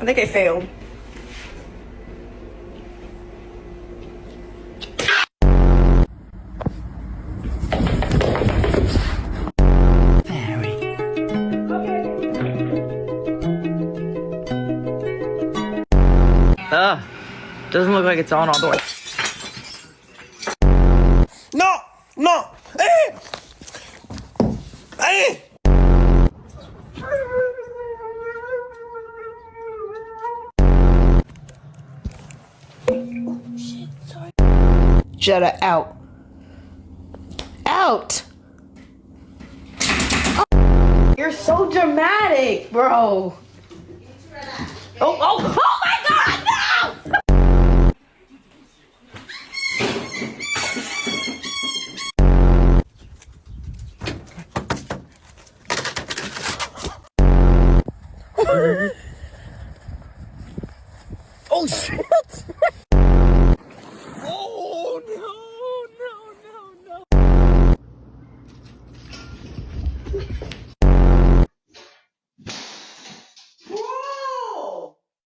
I think I failed. Doesn't look like it's on all the way. No! No! Hey! Hey! Oh, shit, sorry. Jetta, out. Out! Oh, you're so dramatic, bro. Oh my God, no! Oh shit!